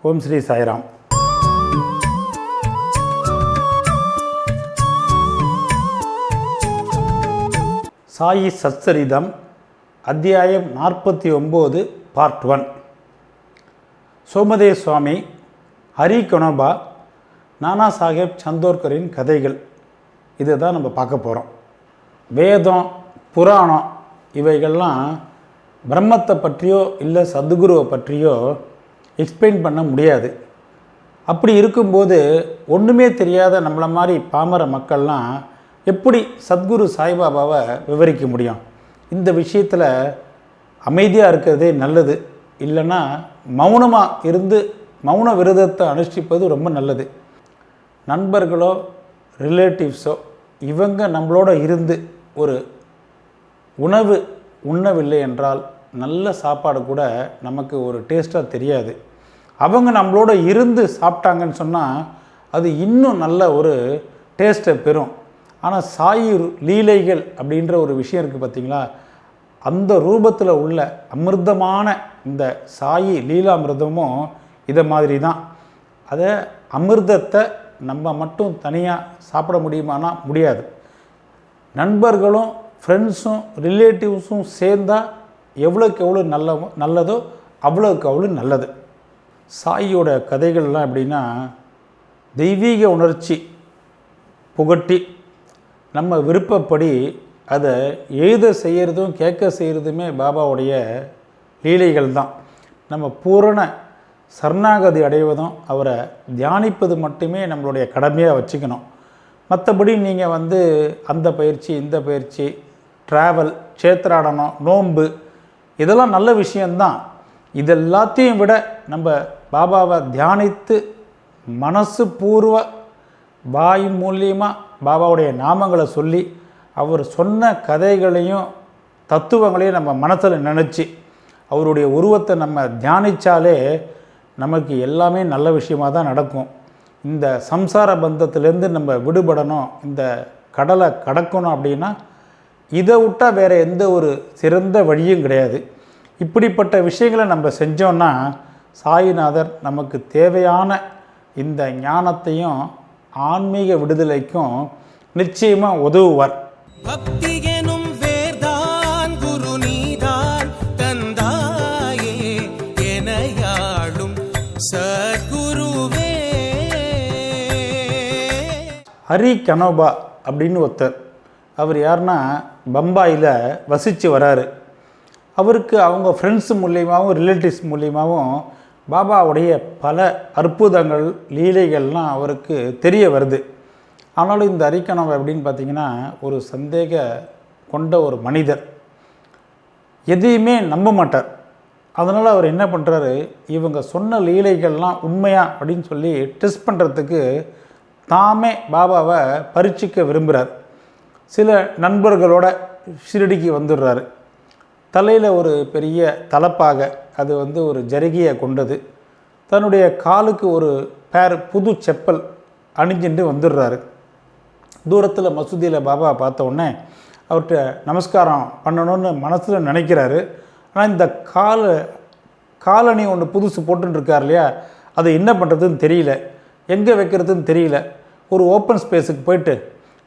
ஓம் ஸ்ரீ சாய்ராம். சாயி சச்சரிதம் அத்தியாயம் 49 பார்ட் 1. சோமதேவ் சுவாமி, ஹரி கனோபா, நானா சாஹேப் சந்தோர்கரின் கதைகள், இதை தான் நம்ம பார்க்க போகிறோம். வேதம், புராணம் இவைகள்லாம் பிரம்மத்தை பற்றியோ இல்லை சத்குருவை பற்றியோ எக்ஸ்பிளைன் பண்ண முடியாது. அப்படி இருக்கும்போது ஒன்றுமே தெரியாத நம்மளை மாதிரி பாமர மக்கள்லாம் எப்படி சத்குரு சாய்பாபாவை விவரிக்க முடியும்? இந்த விஷயத்தில் அமைதியாக இருக்கிறதே நல்லது. இல்லைன்னா மௌனமாக இருந்து மௌன விரதத்தை அனுஷ்டிப்பது ரொம்ப நல்லது. நண்பர்களோ ரிலேட்டிவ்ஸோ இவங்க நம்மளோட இருந்து ஒரு உணவு உண்ணவில்லை என்றால் நல்ல சாப்பாடு கூட நமக்கு ஒரு டேஸ்ட்டாக தெரியாது. அவங்க நம்மளோட இருந்து சாப்பிட்டாங்கன்னு சொன்னால் அது இன்னும் நல்ல ஒரு டேஸ்ட்டை பெறும். ஆனால் சாயி லீலைகள் அப்படின்ற ஒரு விஷயம் இருக்குது பார்த்திங்களா, அந்த ரூபத்தில் உள்ள அமிர்தமான இந்த சாயி லீலாமிர்தமும் இதை மாதிரி தான். அதை அமிர்தத்தை நம்ம மட்டும் தனியாக சாப்பிட முடியுமானா முடியாது. நண்பர்களும் ஃப்ரெண்ட்ஸும் ரிலேட்டிவ்ஸும் சேர்ந்தால் எவ்வளோக்கு எவ்வளோ நல்லதோ அவ்வளோக்கு அவ்வளோ நல்லது. சாயியோட கதைகள்லாம் எப்படின்னா, தெய்வீக உணர்ச்சி புகட்டி நம்ம விருப்பப்படி அதை எழுத செய்கிறதும் கேட்க செய்கிறதுமே பாபாவுடைய லீலைகள் தான். நம்ம பூரண சரணாகதி அடைவதும் அவரை தியானிப்பது மட்டுமே நம்மளுடைய கடமையாக வச்சுக்கணும். மற்றபடி நீங்கள் அந்த பயிற்சி இந்த பயிற்சி, ட்ராவல், க்ஷேத்ராடனம், நோன்பு இதெல்லாம் நல்ல விஷயந்தான். இதெல்லாத்தையும் விட நம்ம பாபாவை தியானித்து மனசு பூர்வ வாய் மூலியமாக பாபாவுடைய நாமங்களை சொல்லி அவர் சொன்ன கதைகளையும் தத்துவங்களையும் நம்ம மனசில் நினச்சி அவருடைய உருவத்தை நம்ம தியானித்தாலே நமக்கு எல்லாமே நல்ல விஷயமாக தான் நடக்கும். இந்த சம்சார பந்தத்திலேருந்து நம்ம விடுபடணும், இந்த கடலை கடக்கணும் அப்படின்னா இதை விட்டால் வேறு எந்த ஒரு சிறந்த வழியும் கிடையாது. இப்படிப்பட்ட விஷயங்களை நம்ம செஞ்சோன்னா சாயிநாதர் நமக்கு தேவையான இந்த ஞானத்தையும் ஆன்மீக விடுதலைக்கும் நிச்சயமாக உதவுவார். பக்தியெனும் வேர்தான் குரு நீதான் தந்தாயே எனையாளும் சத்குருவே. ஹரி கனோபா அப்படின்னு ஒருத்தர், அவர் யாருன்னா பம்பாயில் வசித்து வராரு. அவருக்கு அவங்க ஃப்ரெண்ட்ஸ் மூலியமாகவும் ரிலேட்டிவ்ஸ் மூலியமாகவும் பாபாவுடைய பல அற்புதங்கள் லீலைகள்லாம் அவருக்கு தெரிய வருது. ஆனாலும் இந்த ஹரிகனோபா எப்படின்னு பார்த்திங்கன்னா ஒரு சந்தேக கொண்ட ஒரு மனிதர், எதையுமே நம்ப மாட்டார். அதனால் அவர் என்ன பண்ணுறாரு, இவங்க சொன்ன லீலைகள்லாம் உண்மையா அப்படின்னு சொல்லி டெஸ்ட் பண்ணுறதுக்கு தாமே பாபாவை பரீட்சிக்க விரும்புகிறார். சில நண்பர்களோட ஷிரடிக்கு வந்துடுறாரு. தலையில் ஒரு பெரிய தலப்பாக, அது ஒரு ஜருகியை கொண்டது. தன்னுடைய காலுக்கு ஒரு பேர் புது செப்பல் அணிஞ்சுட்டு வந்துடுறாரு. தூரத்தில் மசூதியில் பாபா பார்த்த உடனே அவர்கிட்ட நமஸ்காரம் பண்ணணும்னு மனசில் நினைக்கிறாரு. ஆனால் இந்த காலணி ஒன்று புதுசு போட்டுருக்கார் இல்லையா, அதை என்ன பண்ணுறதுன்னு தெரியல, எங்கே வைக்கிறதுன்னு தெரியல. ஒரு ஓப்பன் ஸ்பேஸுக்கு போயிட்டு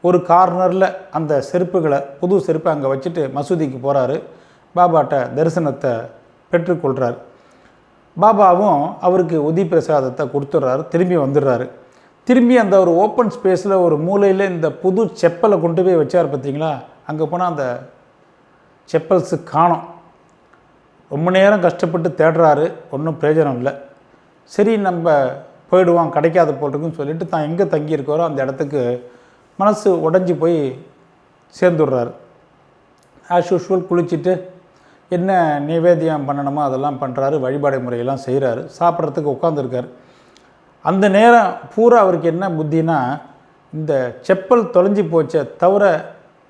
ஒரு கார்னரில் அந்த செருப்புகளை, புது செருப்பை அங்கே வச்சுட்டு மசூதிக்கு போகிறாரு. பாபாட்ட தரிசனத்தை பெற்றுக்கொள்கிறார். பாபாவும் அவருக்கு உதி பிரசாதத்தை கொடுத்துட்றாரு. திரும்பி வந்துடுறாரு. திரும்பி அந்த ஒரு ஓப்பன் ஸ்பேஸில் ஒரு மூலையில் இந்த புது செப்பலை கொண்டு போய் வச்சார் பார்த்தீங்களா, அங்கே போனால் அந்த செப்பல்ஸு காணோம். ரொம்ப நேரம் கஷ்டப்பட்டு தேடுறாரு, ஒன்றும் பிரயோஜனம் இல்லை. சரி நம்ம போயிடுவோம், கிடைக்காத போட்டுக்குன்னு சொல்லிட்டு தான் எங்கே தங்கியிருக்காரோ அந்த இடத்துக்கு மனசு உடஞ்சி போய் சேர்ந்துடுறாரு. ஆஸ் யூஷுவல் குளிச்சுட்டு என்ன நிவேதியம் பண்ணணுமோ அதெல்லாம் பண்ணுறாரு, வழிபாடு முறையெல்லாம் செய்கிறாரு, சாப்பிட்றதுக்கு உட்காந்துருக்கார். அந்த நேரம் பூரா அவருக்கு என்ன புத்தினா, இந்த செப்பல் தொலைஞ்சி போச்சே தவிர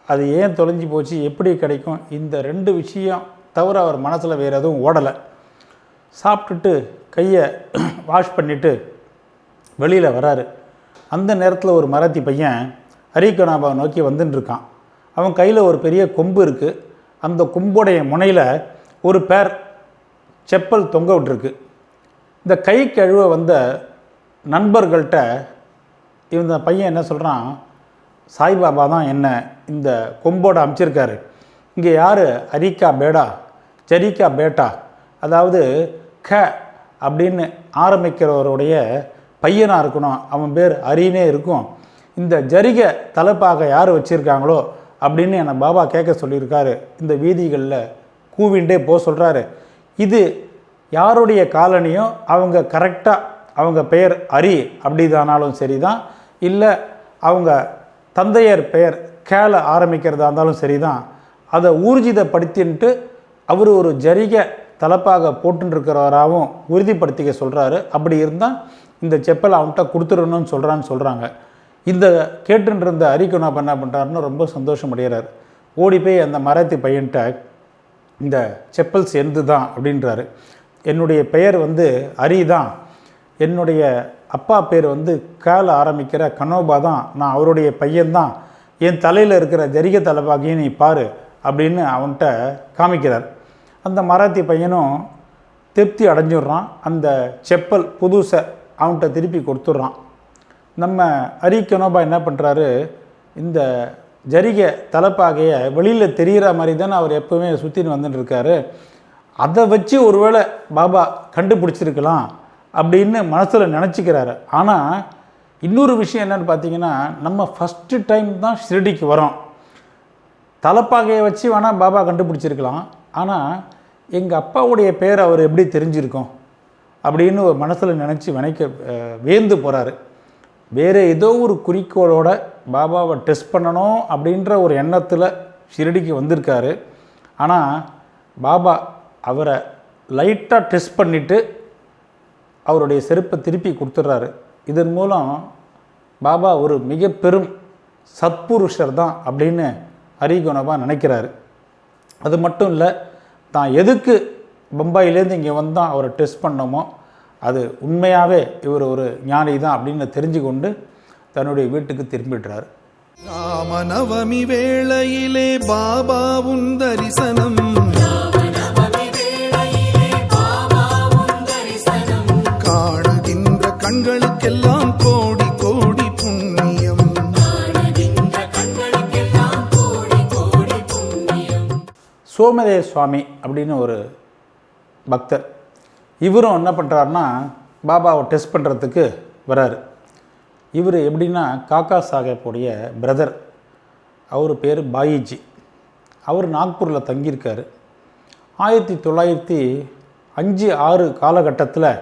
அது ஏன் தொலைஞ்சி போச்சு, எப்படி கிடைக்கும், இந்த ரெண்டு விஷயம் தவிர அவர் மனசில் வேறு எதுவும் ஓடலை. சாப்பிட்டுட்டு கையை வாஷ் பண்ணிவிட்டு வெளியில் வராரு. அந்த நேரத்தில் ஒரு மராத்தி பையன் ஹரிகனோபாவை நோக்கி வந்துட்டுருக்கான். அவன் கையில் ஒரு பெரிய கொம்பு இருக்குது. அந்த கொம்புடைய முனையில் ஒரு பேர் செப்பல் தொங்க விட்டுருக்கு. இந்த கை கழுவ வந்த நண்பர்கள்ட்ட இந்த பையன் என்ன சொல்கிறான், சாய்பாபா தான் என்ன இந்த கொம்போட அமைச்சிருக்காரு, இங்கே யார் அரிக்கா பேடா ஜரிக்கா பேட்டா, அதாவது க அப்படின்னு ஆரம்பிக்கிறவருடைய பையனாக இருக்கணும், அவன் பேர் அரினே இருக்கும், இந்த ஜரிகை தலைப்பாக யார் வச்சுருக்காங்களோ அப்படின்னு என்னை பாபா கேட்க சொல்லியிருக்காரு, இந்த வீதிகளில் கூவிண்டே போக சொல்கிறாரு. இது யாருடைய காலனியோ அவங்க கரெக்டாக அவங்க பெயர் அரி அப்படிதானாலும் சரி தான், இல்லை அவங்க தந்தையர் பெயர் கேல ஆரம்பிக்கிறதா இருந்தாலும் சரி தான், அதை ஊர்ஜிதப்படுத்தின்ட்டு அவர் ஒரு ஜரிகை தலைப்பாக போட்டுருக்கிறவராகவும் உறுதிப்படுத்திக்க சொல்கிறாரு. அப்படி இருந்தால் இந்த செப்பல் அவன்கிட்ட கொடுத்துடணும்னு சொல்கிறாங்க. இந்த கேட்டுருந்த அரிக்குனாப்ப என்ன பண்ணுறாருன்னு ரொம்ப சந்தோஷம் அடைகிறார். ஓடி போய் அந்த மராத்தி பையன்கிட்ட இந்த செப்பல்ஸ் எந்து தான் அப்படின்றாரு. என்னுடைய பெயர் அரி தான், என்னுடைய அப்பா பேர் கேல ஆரம்பிக்கிற கனோபா தான், நான் அவருடைய பையன்தான், என் தலையில் இருக்கிற ஜரிகை தலைப்பாகையும் நீ பாரு அப்படின்னு அவன்கிட்ட காமிக்கிறார். அந்த மராத்தி பையனும் திருப்தி அடைஞ்சிடுறான். அந்த செப்பல் புதுசை அவன்கிட்ட திருப்பி கொடுத்துட்றான். நம்ம அரி கனோபா என்ன பண்ணுறாரு, இந்த ஜரிகை தலைப்பாகையை வெளியில் தெரிகிற மாதிரி தானே அவர் எப்போவுமே சுற்றின்னு வந்துட்டுருக்காரு, அதை வச்சு ஒருவேளை பாபா கண்டுபிடிச்சிருக்கலாம் அப்படின்னு மனசில் நினச்சிக்கிறாரு. ஆனால் இன்னொரு விஷயம் என்னென்னு பார்த்தீங்கன்னா, நம்ம ஃபஸ்ட்டு டைம் தான் ஷிரடிக்கு வரோம், தலைப்பாகையை வச்சு வேணால் பாபா கண்டுபிடிச்சிருக்கலாம், ஆனால் எங்கள் அப்பாவுடைய பேர் அவர் எப்படி தெரிஞ்சிருக்கோம் அப்படின்னு ஒரு மனசில் நினச்சி வியந்து போகிறாரு. வேறு ஏதோ ஒரு குறிக்கோளோட பாபாவை டெஸ்ட் பண்ணணும் அப்படின்ற ஒரு எண்ணத்தில் ஷிரடிக்கு வந்திருக்காரு. ஆனால் பாபா அவரை லைட்டாக டெஸ்ட் பண்ணிவிட்டு அவருடைய செருப்பை திருப்பி கொடுத்துட்றாரு. இதன் மூலம் பாபா ஒரு மிக பெரும் சத்புருஷர் தான் அப்படின்னு அரிகுணபா நினைக்கிறாரு. அது மட்டும் இல்லை, தான் எதுக்கு பம்பாயிலேருந்து இங்கே வந்தால் அவரை டெஸ்ட் பண்ணோமோ அது உண்மையாகவே இவர் ஒரு ஞானி தான் அப்படின்னு தெரிஞ்சு கொண்டு தன்னுடைய வீட்டுக்கு திரும்பிடுறார். ராமநவமி வேளையிலே பாபாவுன் தரிசனம், காணுகின்ற கண்களுக்கெல்லாம் கோடி கோடி புண்ணியம். சோமதேவ சுவாமி அப்படின்னு ஒரு பக்தர், இவரும் என்ன பண்ணுறாருனா பாபாவை டெஸ்ட் பண்ணுறதுக்கு வராரு. இவர் எப்படின்னா காக்கா சாஹேப்புடைய பிரதர், அவர் பேர் பாயிஜி. அவர் நாக்பூரில் தங்கியிருக்கார். 1905-6 காலகட்டத்தில்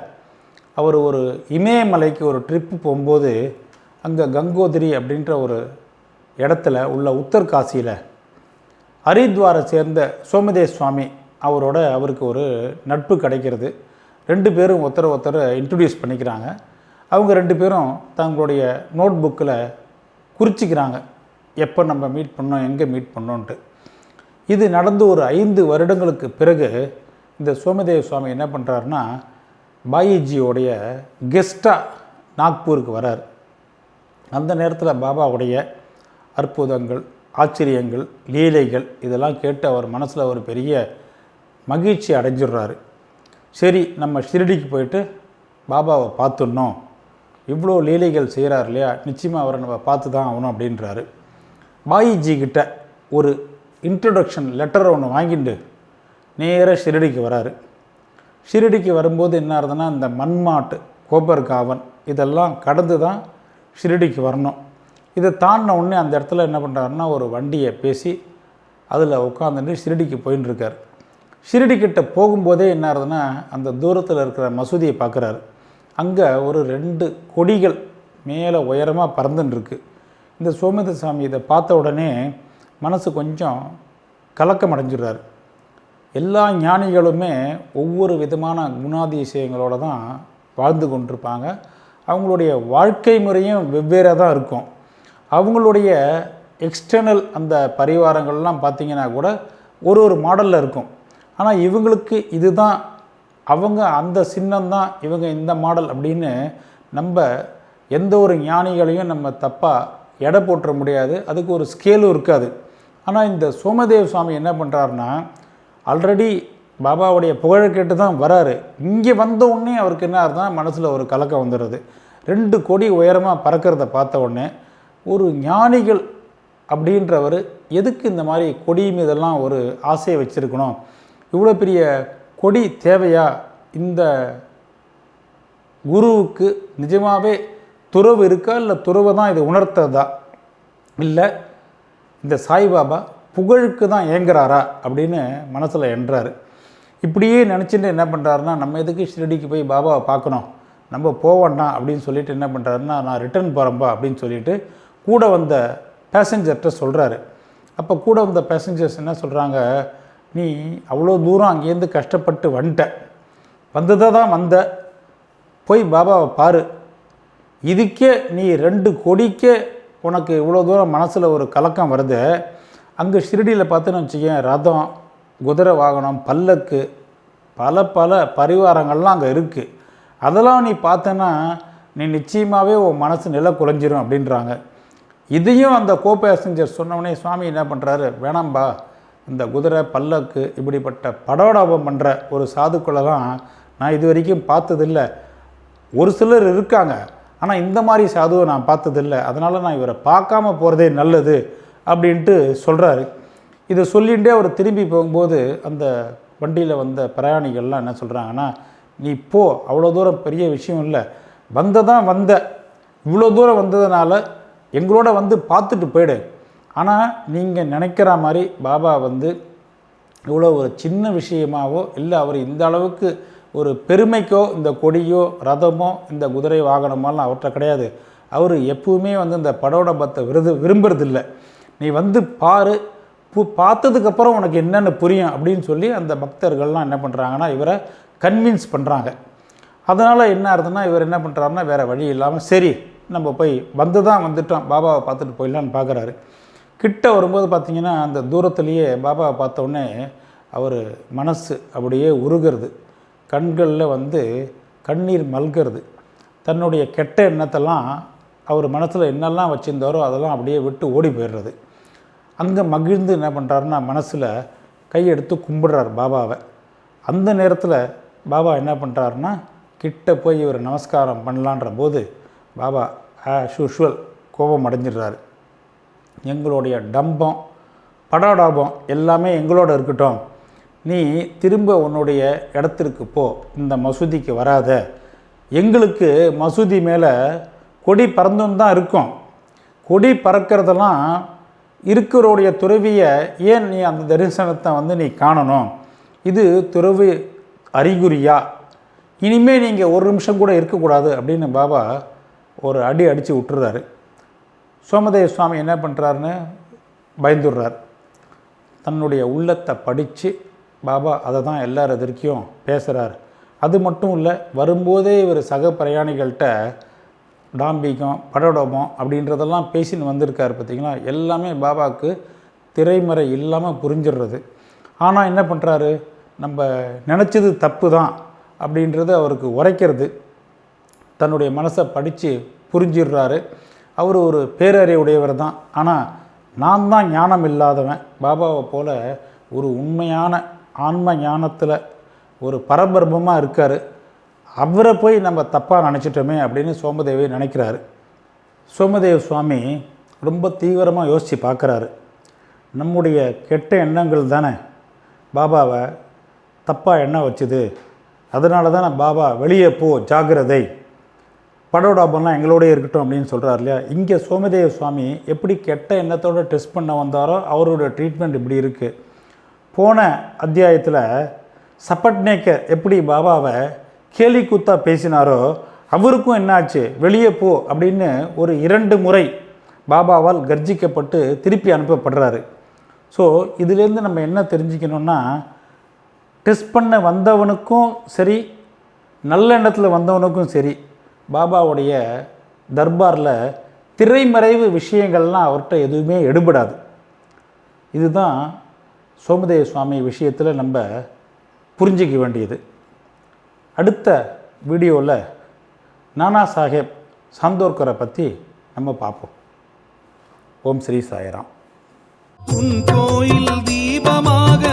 அவர் ஒரு இமயமலைக்கு ஒரு ட்ரிப்பு போகும்போது அங்கே கங்கோதிரி அப்படின்ற ஒரு இடத்துல உள்ள உத்தர்காசியில் ஹரித்வாரை சேர்ந்த சோமதேவ சுவாமி அவருக்கு ஒரு நட்பு கிடைக்கிறது. 2 பேரும் ஒருத்தரை இன்ட்ரடியூஸ் பண்ணிக்கிறாங்க. அவங்க 2 பேரும் தங்களுடைய நோட் புக்கில் குறிச்சிக்கிறாங்க, எப்போ நம்ம மீட் பண்ணோம், எங்கே மீட் பண்ணோன்ட்டு. இது நடந்து ஒரு 5 வருடங்களுக்கு பிறகு இந்த சோமதேவ சுவாமி என்ன பண்ணுறாருன்னா பாயிஜியோடைய கெஸ்ட்டாக நாக்பூருக்கு வரார். அந்த நேரத்தில் பாபாவுடைய அற்புதங்கள், ஆச்சரியங்கள், லீலைகள் இதெல்லாம் கேட்டு அவர் மனசில் ஒரு பெரிய மகிழ்ச்சி அடைஞ்சிடுறாரு. சரி, நம்ம ஷிரடிக்கு போயிட்டு பாபாவை பார்த்துடணும், இவ்வளோ லீலைகள் செய்கிறார் இல்லையா, நிச்சயமாக அவரை நம்ம பார்த்து தான் ஆகணும் அப்படின்றாரு. பாயிஜி கிட்ட ஒரு இன்ட்ரடக்ஷன் லெட்டரை ஒன்று வாங்கிட்டு நேராக ஷிரடிக்கு வராரு. ஷிரடிக்கு வரும்போது என்ன ஆகுதுன்னா, இந்த மண்மாட்டு, கோபர்காவன் இதெல்லாம் கடந்து தான் ஷிரடிக்கு வரணும். இதை தாண்டின உடனே அந்த இடத்துல என்ன பண்ணுறாருன்னா ஒரு வண்டியை பேசி அதில் உட்காந்துட்டு ஷிரடிக்கு போயின்னு இருக்கார். ஷிரடிக்கிட்ட போகும்போதே என்ன ஆகுதுன்னா, அந்த தூரத்தில் இருக்கிற மசூதியை பார்க்குறாரு. அங்கே ஒரு 2 கொடிகள் மேலே உயரமாக பறந்துட்டுருக்கு. இந்த சோமதேவ சாமி இதை பார்த்த உடனே மனசு கொஞ்சம் கலக்கம் அடைஞ்சிடுறாரு. எல்லா ஞானிகளுமே ஒவ்வொரு விதமான குணாதிசயங்களோடு தான் வாழ்ந்து கொண்டிருப்பாங்க. அவங்களுடைய வாழ்க்கை முறையும் வெவ்வேறாக தான் இருக்கும். அவங்களுடைய எக்ஸ்டர்னல் அந்த பரிவாரங்கள்லாம் பார்த்திங்கன்னா கூட ஒரு மாடலில் இருக்கும். ஆனால் இவங்களுக்கு இதுதான், அவங்க அந்த சின்னம்தான், இவங்க இந்த மாடல் அப்படின்னு நம்ம எந்த ஒரு ஞானிகளையும் நம்ம தப்பாக எடை போட்டுற முடியாது. அதுக்கு ஒரு ஸ்கேலும் இருக்காது. ஆனால் இந்த சோமதேவ சுவாமி என்ன பண்ணுறாருன்னா, ஆல்ரெடி பாபாவுடைய புகழை கேட்டு தான் வராரு. இங்கே வந்த உடனே அவருக்கு என்ன ஆகுதுன்னா மனசில் ஒரு கலக்கம் வந்துடுது. 2 கொடி உயரமாக பறக்கிறத பார்த்த உடனே ஒரு ஞானிகள் அப்படின்றவர் எதுக்கு இந்த மாதிரி கொடி மீதெல்லாம் ஒரு ஆசையை வச்சுருக்கணும், இவ்வளோ பெரிய கொடி தேவையா, இந்த குருவுக்கு நிஜமாகவே துறவு இருக்கா, இல்லை துறவை தான் இது உணர்த்ததா, இல்லை இந்த சாய்பாபா புகழுக்கு தான் ஏங்குறாரா அப்படின்னு மனசில் என்றார். இப்படியே நினச்சிட்டு என்ன பண்ணுறாருன்னா, நம்ம எதுக்கு ஷிரடிக்கு போய் பாபாவை பார்க்கணும், நம்ம போவோம்னா அப்படின்னு சொல்லிட்டு என்ன பண்ணுறாருன்னா, நான் ரிட்டர்ன் போகிறேன்ப்பா அப்படின்னு சொல்லிட்டு கூட வந்த பேசஞ்சர்கிட்ட சொல்கிறாரு. அப்போ கூட வந்த பேசஞ்சர்ஸ் என்ன சொல்கிறாங்க, நீ அவ்வளோ தூரம் அங்கேருந்து கஷ்டப்பட்டு வந்ததை தான் போய் பாபாவை பாரு, இதுக்கே நீ 2 கொடிக்கே உனக்கு இவ்வளோ தூரம் மனசில் ஒரு கலக்கம் வருது. அங்கே ஷிரடியில் பார்த்துன்னு வச்சுக்கேன், ரதம், குதிரை வாகனம், பல்லக்கு, பல பரிவாரங்கள்லாம் அங்கே இருக்குது. அதெல்லாம் நீ பார்த்தேன்னா நீ நிச்சயமாகவே உன் மனசு நிலை குலைஞ்சிரும் அப்படின்றாங்க. இதையும் அந்த கோ பேசஞ்சர் சொன்னவொடனே சுவாமி என்ன பண்ணுறாரு, வேணாம்பா, இந்த குதிரை, பல்லக்கு இப்படிப்பட்ட படோடாபம் பண்ணுற ஒரு சாதுக்களெல்லாம் நான் இது வரைக்கும் பார்த்ததில்லை. ஒரு சிலர் இருக்காங்க, ஆனால் இந்த மாதிரி சாதுவை நான் பார்த்ததில்லை, அதனால் நான் இவரை பார்க்காம போகிறதே நல்லது அப்படின்ட்டு சொல்கிறாரு. இதை சொல்லிகிட்டே அவர் திரும்பி போகும்போது அந்த வண்டியில் வந்த பிரயாணிகள்லாம் என்ன சொல்கிறாங்கன்னா, நீ போ, அவ்வளோ தூரம் பெரிய விஷயம் இல்லை, இவ்வளோ தூரம் வந்ததுனால எங்களோட வந்து பார்த்துட்டு போயிடு. ஆனால் நீங்கள் நினைக்கிற மாதிரி பாபா இவ்வளோ ஒரு சின்ன விஷயமாவோ இல்லை அவர் இந்த அளவுக்கு ஒரு பெருமைக்கோ இந்த கொடியோ ரதமோ இந்த குதிரை வாகனமோலாம் அவர்கிட்ட கிடையாது. அவர் எப்பவுமே இந்த படோடபத்தை விரும்புறதில்லை. நீ பாரு, பார்த்ததுக்கப்புறம் உனக்கு என்னென்னு புரியும் அப்படின்னு சொல்லி அந்த பக்தர்கள்லாம் என்ன பண்ணுறாங்கன்னா இவரை கன்வின்ஸ் பண்ணுறாங்க. அதனால் என்ன ஆகுதுன்னா இவர் என்ன பண்ணுறாருன்னா வேறு வழி இல்லாமல் சரி நம்ம போய் வந்துட்டோம், பாபாவை பார்த்துட்டு போயிடலான்னு பார்க்குறாரு. கிட்ட வரும்போது பார்த்திங்கன்னா அந்த தூரத்துலேயே பாபாவை பார்த்தோன்னே அவர் மனசு அப்படியே உருகிறது, கண்களில் கண்ணீர் மல்கிறது. தன்னுடைய கெட்ட எண்ணத்தெல்லாம் அவர் மனசில் என்னெல்லாம் வச்சுருந்தாரோ அதெல்லாம் அப்படியே விட்டு ஓடி போயிடுறது. அங்கே மகிழ்ந்து என்ன பண்ணுறாருன்னா மனசில் கையெடுத்து கும்பிடுறார் பாபாவை. அந்த நேரத்தில் பாபா என்ன பண்ணுறாருன்னா கிட்ட போய் இவர் நமஸ்காரம் பண்ணலான்ற போது பாபா ஆஸ் யூஷுவல் கோபம் அடைஞ்சிடுறாரு. எங்களுடைய டம்பம், படாடாபம் எல்லாமே எங்களோட இருக்கட்டும், நீ திரும்ப உன்னுடைய இடத்திற்கு போ, இந்த மசூதிக்கு வராத, எங்களுக்கு மசூதி மேலே கொடி பறந்தும் தான் இருக்கும், கொடி பறக்கிறதெல்லாம் இருக்கிறோடைய துறவியை ஏன் நீ அந்த தரிசனத்தை நீ காணணும், இது துறவி அறிகுறியா, இனிமேல் நீங்கள் ஒரு நிமிஷம் கூட இருக்கக்கூடாது அப்படின்னு பாபா ஒரு அடித்து விட்டுறாரு. சோமதேவ சுவாமி என்ன பண்ணுறாருன்னு பயந்துடுறார். தன்னுடைய உள்ளத்தை படித்து பாபா அதை தான் எல்லார் எதிர்க்கையும் பேசுகிறார். அது மட்டும் இல்லை, வரும்போதே இவர் சக பிரயாணிகள்கிட்ட டாம்பிகம், படோடபம் அப்படின்றதெல்லாம் பேசின்னு வந்திருக்கார். பார்த்திங்களா, எல்லாமே பாபாவுக்கு திரைமறை இல்லாமல் புரிஞ்சிடுறது. ஆனால் என்ன பண்ணுறாரு, நம்ம நினச்சது தப்பு தான் அப்படின்றது அவருக்கு உரைக்கிறது. தன்னுடைய மனசை படித்து புரிஞ்சிடுறாரு. அவர் ஒரு பேரறிவுடையவர் தான், ஆனால் நான் தான் ஞானம் இல்லாதவன், பாபாவை போல் ஒரு உண்மையான ஆன்ம ஞானத்தில் ஒரு பரபிரம்மமாக இருக்கார், அவரை போய் நம்ம தப்பாக நினச்சிட்டோமே அப்படின்னு சோமதேவி நினைக்கிறாரு. சோமதேவ சுவாமி ரொம்ப தீவிரமாக யோசித்து பார்க்குறாரு. நம்முடைய கெட்ட எண்ணங்கள் தானே பாபாவை தப்பாக எண்ண வச்சுது, அதனால தான் பாபா வெளியே போ, ஜாக்கிரதை, படோடாபம்லாம் எங்களோடய இருக்கட்டும் அப்படின்னு சொல்கிறார் இல்லையா. இங்கே சோமதேவ சுவாமி எப்படி கெட்ட எண்ணத்தோடு டெஸ்ட் பண்ண வந்தாரோ அவரோட ட்ரீட்மெண்ட் இப்படி இருக்குது. போன அத்தியாயத்தில் சப்பட்நேக்கர் எப்படி பாபாவை கேலி கூத்தா பேசினாரோ அவருக்கும் என்னாச்சு, வெளியே போ அப்படின்னு ஒரு 2 முறை பாபாவால் கர்ஜிக்கப்பட்டு திருப்பி அனுப்பப்படுறாரு. ஸோ இதிலேருந்து நம்ம என்ன தெரிஞ்சுக்கணுன்னா, டெஸ்ட் பண்ண வந்தவனுக்கும் சரி, நல்ல எண்ணத்தில் வந்தவனுக்கும் சரி, பாபாவுடைய தர்பாரில் திரைமறைவு விஷயங்கள்லாம் அவர்கிட்ட எதுவுமே எடுபடாது. இதுதான் சோமதேவ சுவாமி விஷயத்தில் நம்ம புரிஞ்சிக்க வேண்டியது. அடுத்த வீடியோவில் நானா சாஹேப் சாந்தோர்கரை பற்றி நம்ம பார்ப்போம். ஓம் ஸ்ரீ சாய்ராம். உன் கோயில் தீபமாக